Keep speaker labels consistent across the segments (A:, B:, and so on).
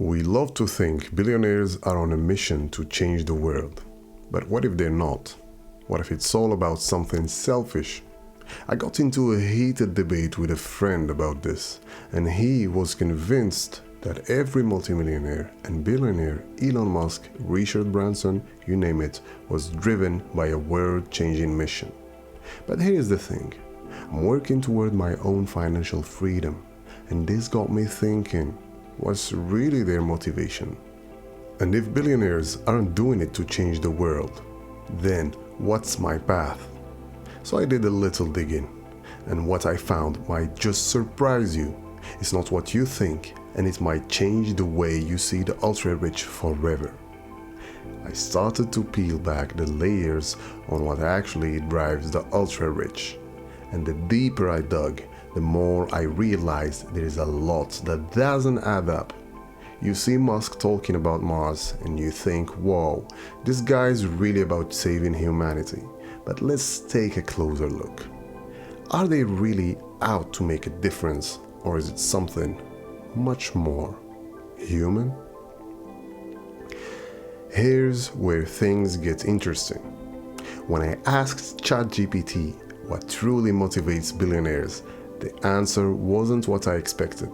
A: We love to think billionaires are on a mission to change the world. But what if they're not? What if it's all about something selfish? I got into a heated debate with a friend about this, and he was convinced that every multimillionaire and billionaire, Elon Musk, Richard Branson, you name it, was driven by a world-changing mission. But here's the thing, I'm working toward my own financial freedom, and this got me thinking, what's really their motivation? And if billionaires aren't doing it to change the world, then what's my path? So I did a little digging, and what I found might just surprise you. It's not what you think, and it might change the way you see the ultra-rich forever. I started to peel back the layers on what actually drives the ultra-rich, and the deeper I dug, the more I realized there is a lot that doesn't add up. You see Musk talking about Mars and you think, whoa, this guy's really about saving humanity. But let's take a closer look. Are they really out to make a difference, or is it something much more human? Here's where things get interesting. When I asked ChatGPT what truly motivates billionaires, the answer wasn't what I expected.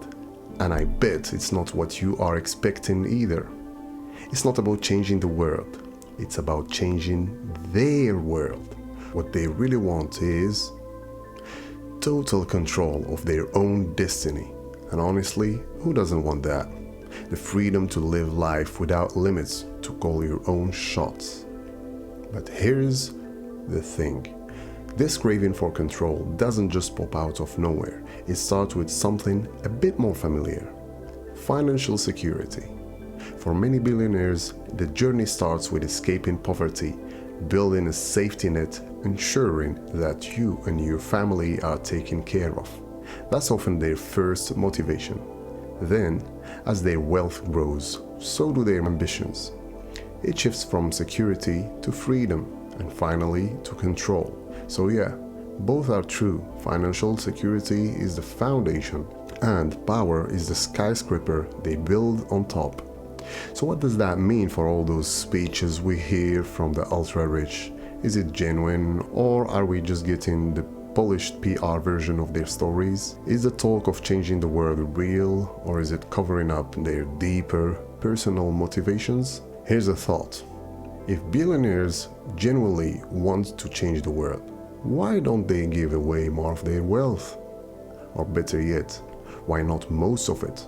A: And I bet it's not what you are expecting either. It's not about changing the world. It's about changing their world. What they really want is total control of their own destiny. And honestly, who doesn't want that? The freedom to live life without limits, to call your own shots. But here's the thing. This craving for control doesn't just pop out of nowhere. It starts with something a bit more familiar. Financial security. For many billionaires, the journey starts with escaping poverty, building a safety net, ensuring that you and your family are taken care of. That's often their first motivation. Then, as their wealth grows, so do their ambitions. It shifts from security to freedom, and finally to control. So yeah, both are true. Financial security is the foundation, and power is the skyscraper they build on top. So what does that mean for all those speeches we hear from the ultra-rich? Is it genuine, or are we just getting the polished PR version of their stories? Is the talk of changing the world real, or is it covering up their deeper personal motivations? Here's a thought. If billionaires genuinely want to change the world, why don't they give away more of their wealth? Or better yet, why not most of it?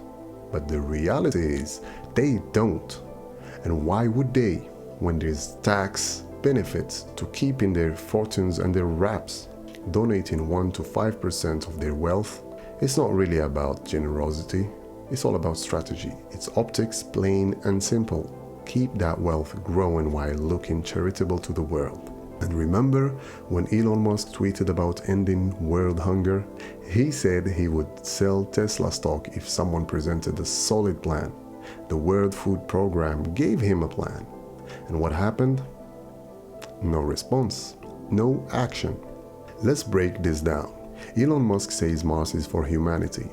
A: But the reality is, they don't. And why would they, when there's tax benefits to keeping their fortunes and their wraps? Donating 1 to 5% of their wealth, it's not really about generosity, it's all about strategy. It's optics, plain and simple. Keep that wealth growing while looking charitable to the world. And remember when Elon Musk tweeted about ending world hunger? He said he would sell Tesla stock if someone presented a solid plan. The World Food Program gave him a plan. And what happened? No response, no action. Let's break this down. Elon Musk says Mars is for humanity.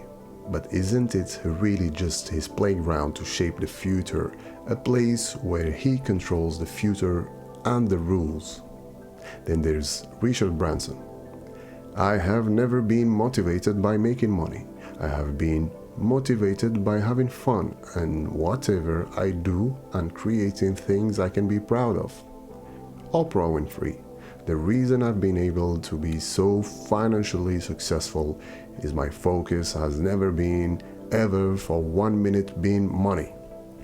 A: But isn't it really just his playground to shape the future, a place where he controls the future and the rules? Then there's Richard Branson. I have never been motivated by making money. I have been motivated by having fun and whatever I do and creating things I can be proud of. Oprah Winfrey. The reason I've been able to be so financially successful is my focus has never been ever for 1 minute being money.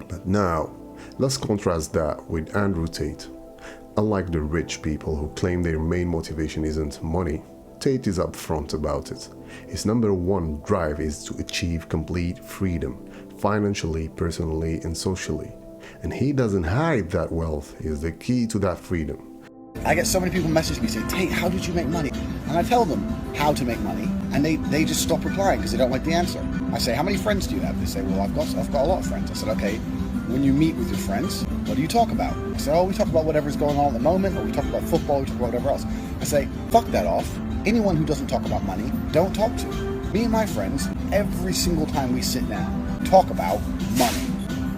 A: But now, let's contrast that with Andrew Tate. Unlike the rich people who claim their main motivation isn't money, Tate is upfront about it. His number one drive is to achieve complete freedom, financially, personally, and socially. And he doesn't hide that wealth is the key to that freedom.
B: I get so many people message me saying, Tate, how did you make money? And I tell them how to make money, and they just stop replying because they don't like the answer. I say, how many friends do you have? They say, well, I've got a lot of friends. I said, okay, when you meet with your friends, what do you talk about? I say, oh, we talk about whatever's going on at the moment, or we talk about football, we talk about whatever else. I say, fuck that off. Anyone who doesn't talk about money, don't talk to. Me and my friends, every single time we sit down, talk about money.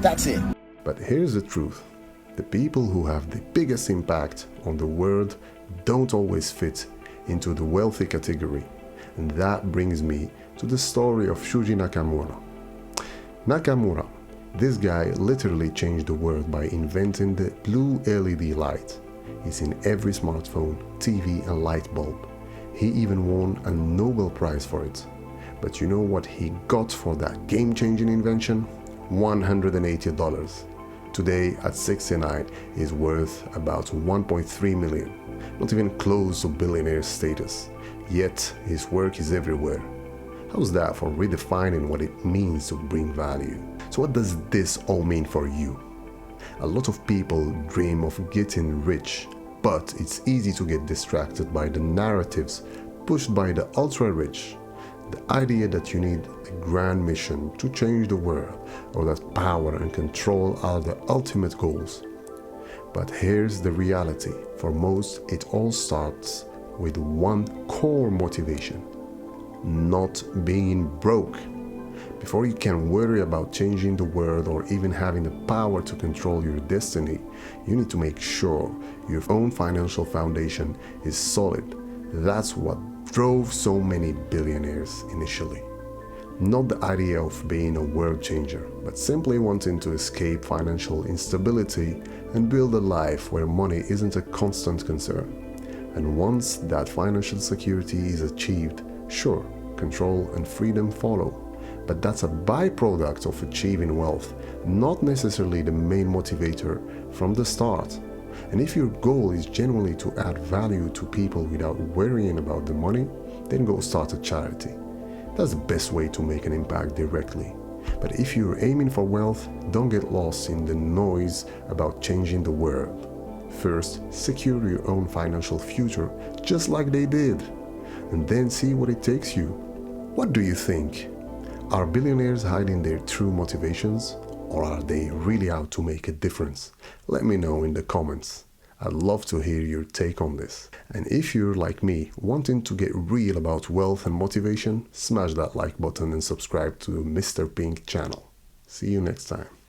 B: That's it.
A: But here's the truth. The people who have the biggest impact on the world don't always fit into the wealthy category. And that brings me to the story of Shuji Nakamura. Nakamura, this guy literally changed the world by inventing the blue LED light. It's in every smartphone, TV and light bulb. He even won a Nobel Prize for it. But you know what he got for that game-changing invention? $180. Today, at 69, is worth about 1.3 million, not even close to billionaire status. Yet, his work is everywhere. How's that for redefining what it means to bring value? So what does this all mean for you? A lot of people dream of getting rich, but it's easy to get distracted by the narratives pushed by the ultra-rich. The idea that you need a grand mission to change the world, or that power and control are the ultimate goals. But here's the reality. For most, it all starts with one core motivation: not being broke. Before you can worry about changing the world or even having the power to control your destiny, you need to make sure your own financial foundation is solid. That's what drove so many billionaires initially. Not the idea of being a world changer, but simply wanting to escape financial instability and build a life where money isn't a constant concern. And once that financial security is achieved, sure, control and freedom follow. But that's a byproduct of achieving wealth, not necessarily the main motivator from the start. And if your goal is genuinely to add value to people without worrying about the money, then go start a charity. That's the best way to make an impact directly. But if you're aiming for wealth, don't get lost in the noise about changing the world. First, secure your own financial future, just like they did, and then see what it takes you. What do you think? Are billionaires hiding their true motivations, or are they really out to make a difference? Let me know in the comments. I'd love to hear your take on this. And if you're like me, wanting to get real about wealth and motivation, smash that like button and subscribe to the Mr. Pink channel. See you next time.